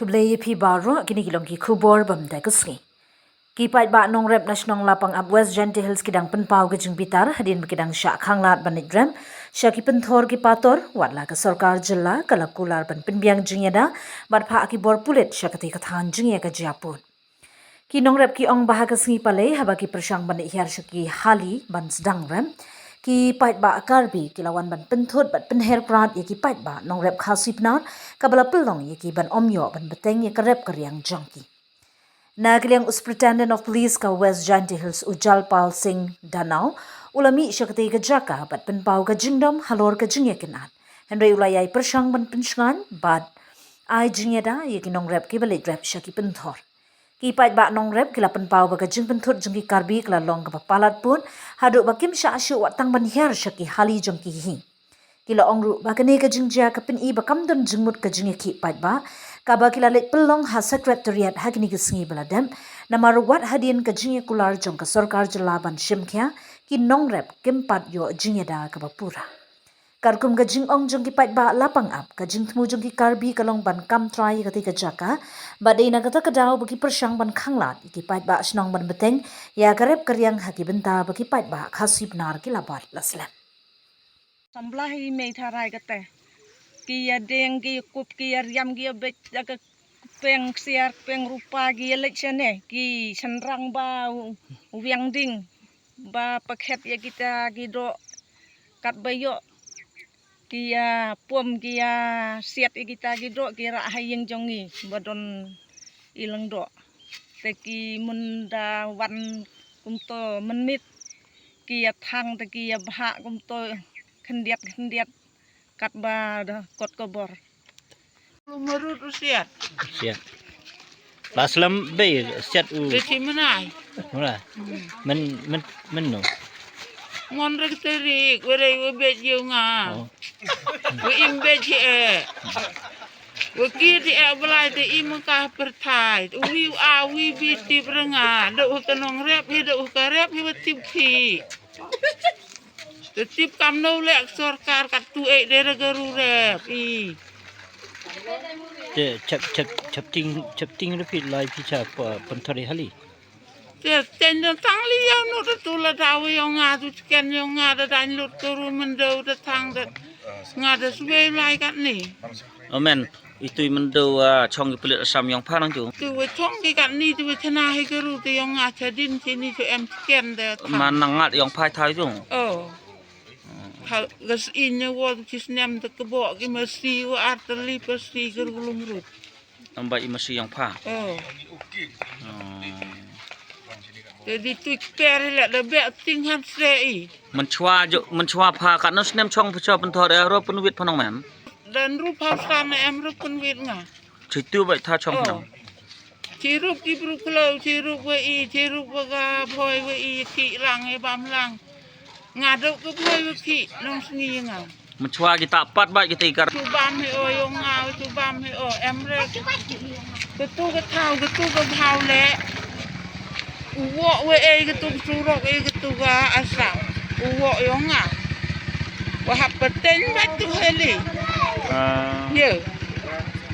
Keblai pi baru kini kilong ki kubor bam da kusngi. Ki pait ba nong rep nasional lapang ab West Genti Hills kidang penpau ke jing bitar hadin kidang syak khanglat banit drem syak ki penthor ki pator watla ke sarkar jilla kalakular ban penbiang jingyada bat pha ki bor pulit syak kati kathan jingya ka japun. Ki nong rep ki ong bahaga sngi pale haba ki persang banit hiar syak ki hali ban sedang rem ki pait ba karbi ki lawan ban penthut bat penher prat ye ki pait ba nong rep khasip nar kabala pelong ye ki ban omyo ban beteng ye karep karyang jangki. Nagiliang Superintendent of Police ka West Genti Hills Ujal Pal Singh Danau ulami syakati ka jaka bat penpau ka jingdom halor ka jingye kinat. Henry ulayay persang ban pensngan bat ay jingye da ye ki nong rep ki balik rep syaki penthor. Ki pait ba nong rep kila penpau ba ka jing penthut jengki karbi kila long ka palat pun haduk ba kim sya asyu wat tang ban hiar syaki hali jengki hi. Kila ongru ba kene ka jingja ka pen i ba kamdon jengmut ka jingye ki pait ba kaba kila lek pelong ha sekretariat hagni ka sngi baladem namar wat hadin ka jingye kular jong ka sarkar jelaban shimkya ki nong rep kim pat yo jingye da ka pura. Karkum ka jing ong jong ki pait ba lapang ap ka jing tmu jong ki karbi kalong ban kam try ka tika jaka ba de na kata ka daw ba ki persang ban khanglat ki pait ba snong ban beteng ya karep karyang haki benta ba ki pait ba khasip nar ki labat laslam. Samblahi mei tharai kate kia deng kia kup kia riam kia bet jaga peng siar peng rupa kia lekshane ki senrang ba wiang ding ba pakhet ya kita kido kat bayo kia pom kia siat ya kita kido kira hayeng jongi badon ilang do teki munda wan kumto menit kia thang teki ya bha kumto kendiat kat ba kot kobor merut usiat siat laslam be siat u beci menai ora men no ngon rek teri were be nga we imbe ji we kiri belai te imka pertai wi bi ti brenga do kanong rep do karep hi tip thi tip kam no lek sarkar kat tu de garu rep I chap ting repeat lai pi cha penthari hali ten tang li yang no tu la daw yang nga tu ken yang nga da dan lut turu mendo da tang da nga da swe lai kat ni amen itu mendo chong pelit asam yang parang tu tu we chong ki kat ni tu we chana he garu tu yang nga chadin sini tu em ken da manangat yang pai thai tu oh gas innya wo kisnem da kebo ki mesti wo arteli pasti gerulum rut ambai masih yang pa oh jadi tu per la da be ting han sei menchwa pha kat no snem chong pha penthor ro penwit phanong man dan rupa sana em rup penwit nga chitu bai tha chong phanong chirup ki bruklo chirup we I chirup ga phoi we I ki lang e bam lang ngaduk ke phoi we ki nong sngi nga menchwa kita pat bai kita ikar tu bam he o yo nga tu bam he o em re ke tu ke thau le wo we ke tu surok ke tu ga asam wo yo nga wa hap peten ba tu heli ye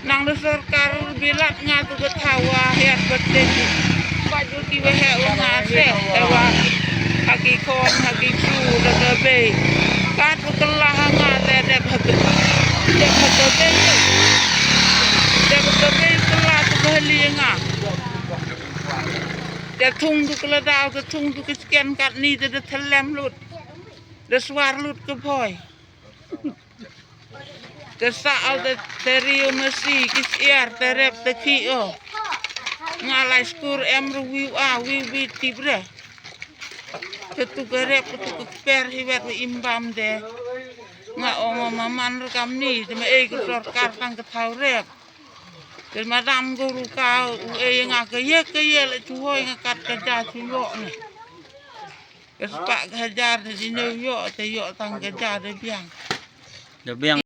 nang do sarkar bilat nga tu ke thawa hiat peten ba ju ki we he o nga se ewa haki kon haki chu da be kat kelah nga de bhabe kelah tu heli nga de thung tu kala daw ke thung tu ke scan kat ni de thelem lut de swar lut ke phoi de sa al de terio masi kis iar terep te ki o ngalai skur em ru wi tibre te tu gerep tu per hiwet imbam de nga o maman rekam ni de me ke sarkar tang ke thau rep ke madam guru ka nga ke ye le tu hoi nga kat ka ja tu yo ni ke spak hajar di New York te yo tang ke ja de biang